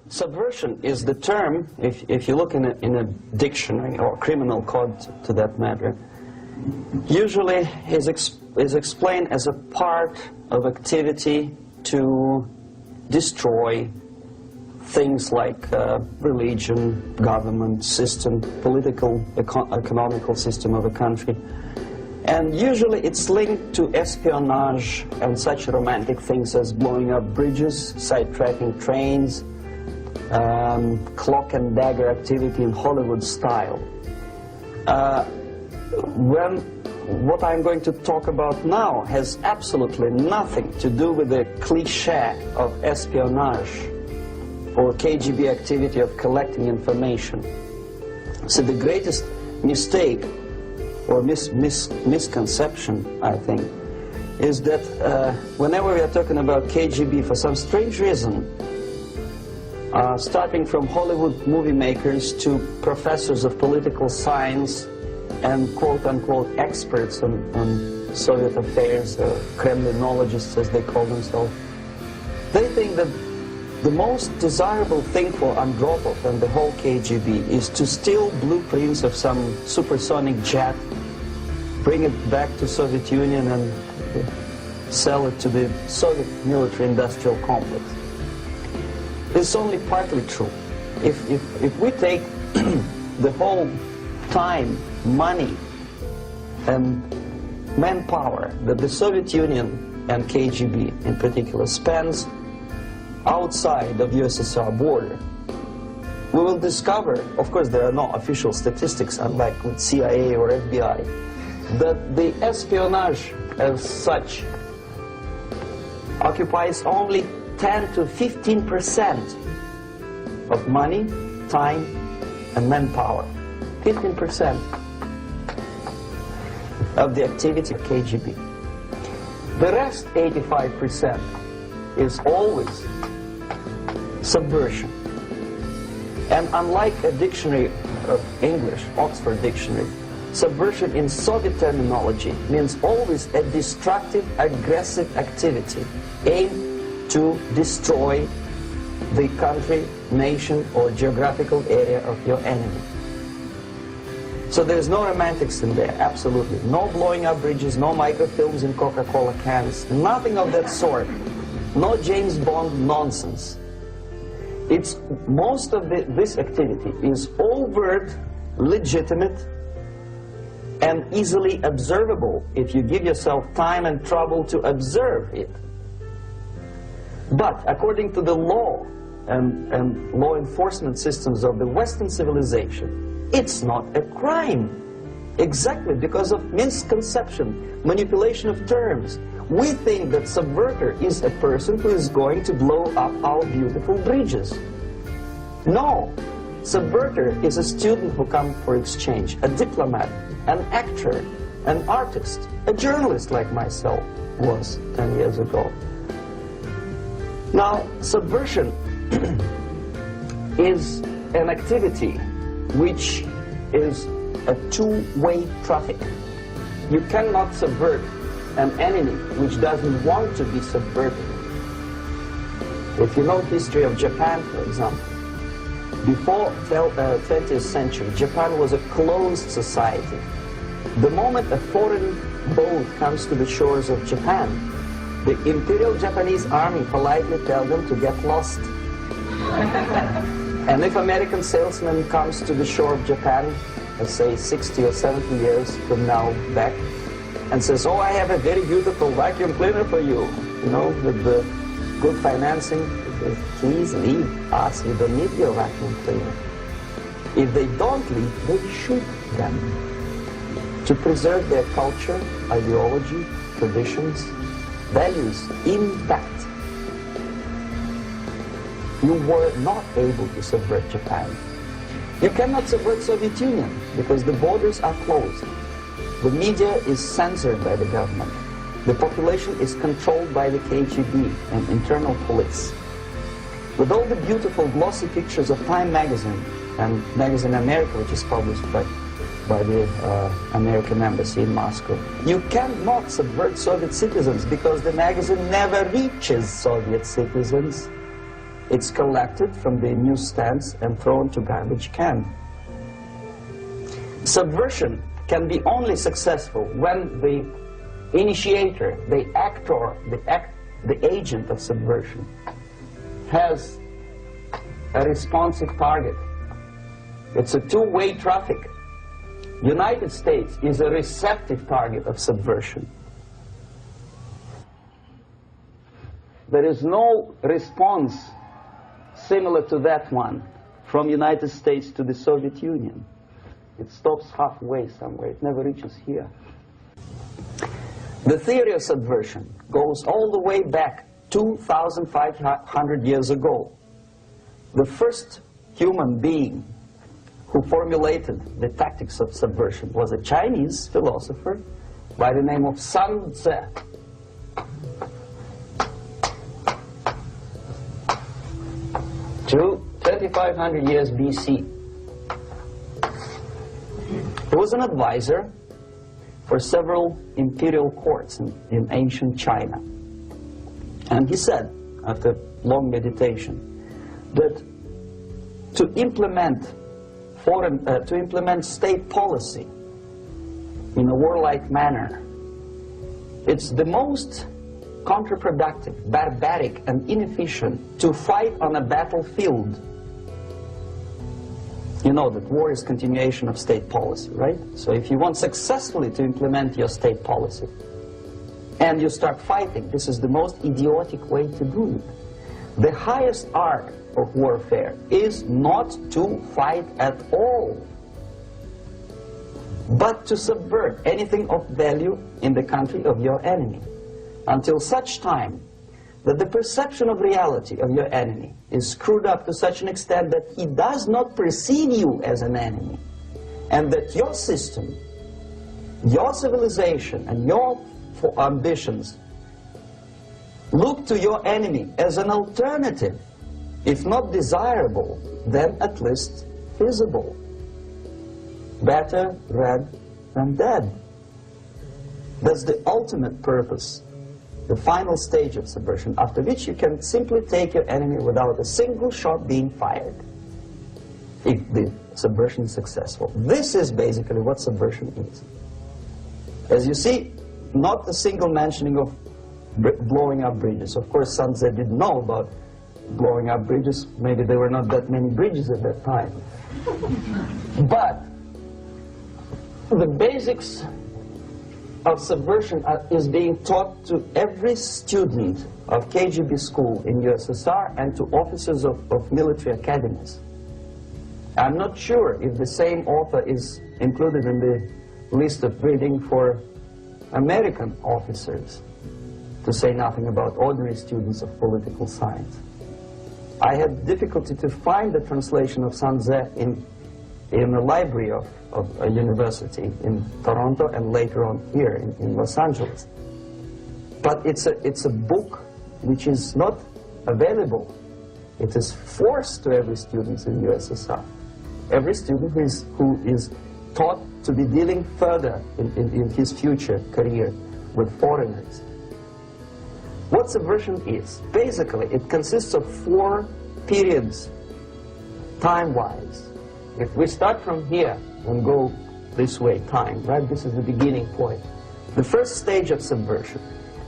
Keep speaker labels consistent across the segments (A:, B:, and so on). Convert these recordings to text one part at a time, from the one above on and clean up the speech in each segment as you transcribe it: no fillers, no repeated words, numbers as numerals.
A: Subversion is the term, if you look in a dictionary or criminal code to that matter, usually is explained as a part of activity to destroy things like religion, government system, political, economical system of a country. And usually it's linked to espionage and such romantic things as blowing up bridges, sidetracking trains, cloak and dagger activity in Hollywood style. What I'm going to talk about now has absolutely nothing to do with the cliché of espionage or KGB activity of collecting information. So the greatest mistake or misconception, I think, is that whenever we are talking about KGB, for some strange reason, starting from Hollywood movie makers to professors of political science and quote-unquote experts on Soviet affairs, Kremlinologists as they call themselves, they think that the most desirable thing for Andropov and the whole KGB is to steal blueprints of some supersonic jet, bring it back to Soviet Union and sell it to the Soviet military-industrial complex. This is only partly true. If we take the whole time, money, and manpower that the Soviet Union and KGB in particular spends outside of USSR border, we will discover, of course there are no official statistics unlike with CIA or FBI, that the espionage as such occupies only 10 to 15% of money, time, and manpower. 15% of the activity of KGB. The rest, 85%, is always subversion. And unlike a dictionary of English, Oxford Dictionary, subversion in Soviet terminology means always a destructive, aggressive activity aimed to destroy the country, nation, or geographical area of your enemy. So there's no romantics in there, absolutely. No blowing up bridges, no microfilms in Coca-Cola cans, nothing of that sort. No James Bond nonsense. It's most of this activity is overt, legitimate, and easily observable if you give yourself time and trouble to observe it. But according to the law and law enforcement systems of the Western civilization, it's not a crime. Exactly because of misconception, manipulation of terms. We think that subverter is a person who is going to blow up our beautiful bridges. No, subverter is a student who comes for exchange, a diplomat, an actor, an artist, a journalist like myself was 10 years ago. Now, subversion is an activity which is a two-way traffic. You cannot subvert an enemy which doesn't want to be subverted. If you know history of Japan, for example, before 20th century, Japan was a closed society. The moment a foreign boat comes to the shores of Japan, the Imperial Japanese Army politely tells them to get lost. And if American salesman comes to the shore of Japan, let's say 60 or 70 years from now back, and says, oh, I have a very beautiful vacuum cleaner for you, you know, with the good financing, please leave us, we don't need your vacuum cleaner. If they don't leave, they shoot them to preserve their culture, ideology, traditions, values intact. You were not able to subvert Japan. You cannot subvert Soviet Union because the borders are closed. The media is censored by the government. The population is controlled by the KGB and internal police. With all the beautiful glossy pictures of Time magazine and Magazine America, which is published by the American Embassy in Moscow, you cannot subvert Soviet citizens because the magazine never reaches Soviet citizens. It's collected from the newsstands and thrown to garbage can. Subversion can be only successful when the initiator, the actor, the agent of subversion has a responsive target. It's a two-way traffic. United States is a receptive target of subversion. There is no response similar to that one from United States to the Soviet Union. It stops halfway somewhere. It never reaches here. The theory of subversion goes all the way back 2,500 years ago. The first human being who formulated the tactics of subversion was a Chinese philosopher by the name of Sun Tzu. 2,500 years BC. He was an advisor for several imperial courts in ancient China. And he said, after long meditation, that to implement state policy in a warlike manner, it's the most counterproductive, barbaric, and inefficient to fight on a battlefield. You know that war is continuation of state policy, right? So if you want successfully to implement your state policy and you start fighting, this is the most idiotic way to do it. The highest art of warfare is not to fight at all, but to subvert anything of value in the country of your enemy, until such time that the perception of reality of your enemy is screwed up to such an extent that he does not perceive you as an enemy, and that your system, your civilization, and your ambitions look to your enemy as an alternative, if not desirable, then at least feasible. Better red than dead. That's the ultimate purpose, the final stage of subversion, after which you can simply take your enemy without a single shot being fired, if the subversion is successful. This is basically what subversion is. As you see, not a single mentioning of blowing up bridges. Of course, Sun Tzu didn't know about blowing up bridges. Maybe there were not that many bridges at that time. But the basics of subversion is being taught to every student of KGB school in USSR and to officers of military academies. I'm not sure if the same author is included in the list of reading for American officers, to say nothing about ordinary students of political science. I had difficulty to find the translation of Sun Tzu in the library of a university in Toronto and later on here in Los Angeles. But it's a book which is not available. It is forced to every student in USSR. Every student who is taught to be dealing further in his future career with foreigners. What subversion is? Basically, it consists of 4 periods, time-wise. If we start from here and go this way, time, right? This is the beginning point. The first stage of subversion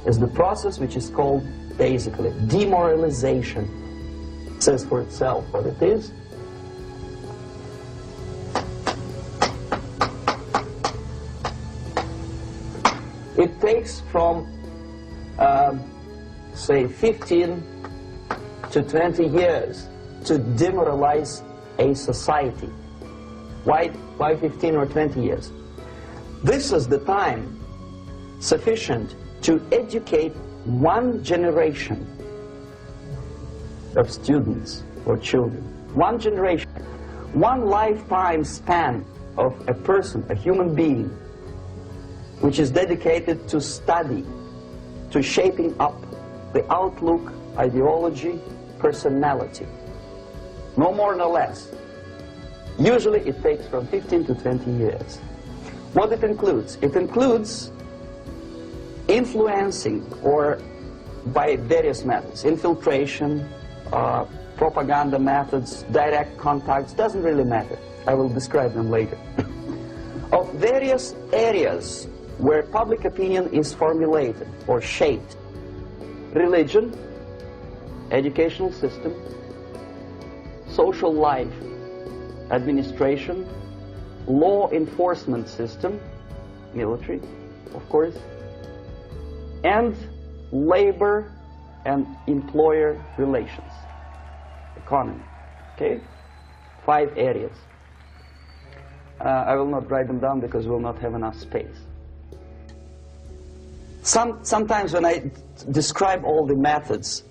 A: is the process which is called, basically, demoralization. It says for itself what it is. It takes from, say, 15 to 20 years to demoralize a society. Why 15 or 20 years? This is the time sufficient to educate one generation of students or children. One generation, one lifetime span of a person, a human being, which is dedicated to study, to shaping up the outlook, ideology, personality. No more, no less. Usually it takes from 15 to 20 years. What it includes? It includes influencing, or by various methods, infiltration, propaganda methods, direct contacts, doesn't really matter. I will describe them later. Of various areas where public opinion is formulated or shaped: religion, educational system, social life, administration, law enforcement system, military, of course, and labor and employer relations, economy. Okay? 5 areas. I will not write them down because we'll not have enough space. Sometimes when I describe all the methods,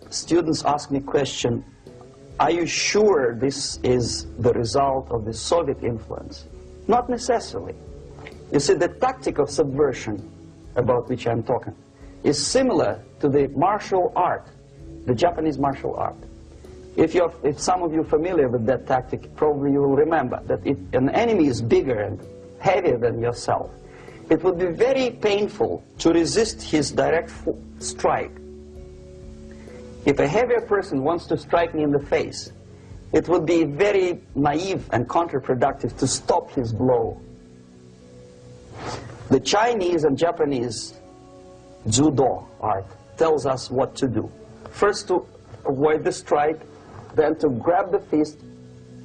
A: students ask me question, are you sure this is the result of the Soviet influence? Not necessarily. You see, the tactic of subversion, about which I'm talking, is similar to the martial art, the Japanese martial art. If some of you are familiar with that tactic, probably you will remember that if an enemy is bigger and heavier than yourself, it would be very painful to resist his direct strike. If a heavier person wants to strike me in the face, it would be very naive and counterproductive to stop his blow. The Chinese and Japanese judo art tells us what to do. First to avoid the strike, then to grab the fist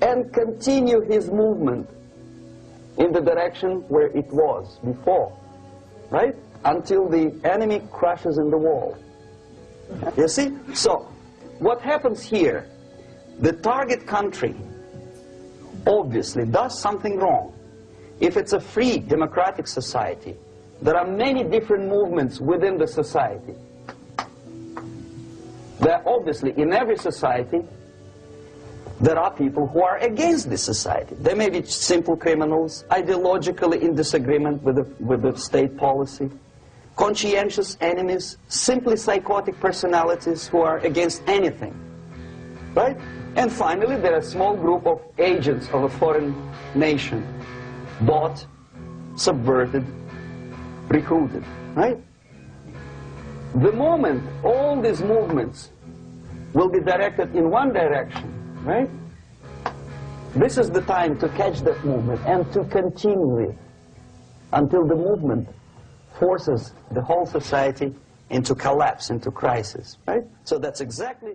A: and continue his movement in the direction where it was before, right? Until the enemy crashes in the wall. You see? So, what happens here? The target country obviously does something wrong. If it's a free democratic society, there are many different movements within the society. There are obviously, in every society, there are people who are against this society. They may be simple criminals, ideologically in disagreement with the state policy, conscientious enemies, simply psychotic personalities who are against anything, right? And finally, there are a small group of agents of a foreign nation, bought, subverted, recruited, right? The moment all these movements will be directed in one direction, right? This is the time to catch that movement and to continue it until the movement forces the whole society into collapse, into crisis, right? So that's exactly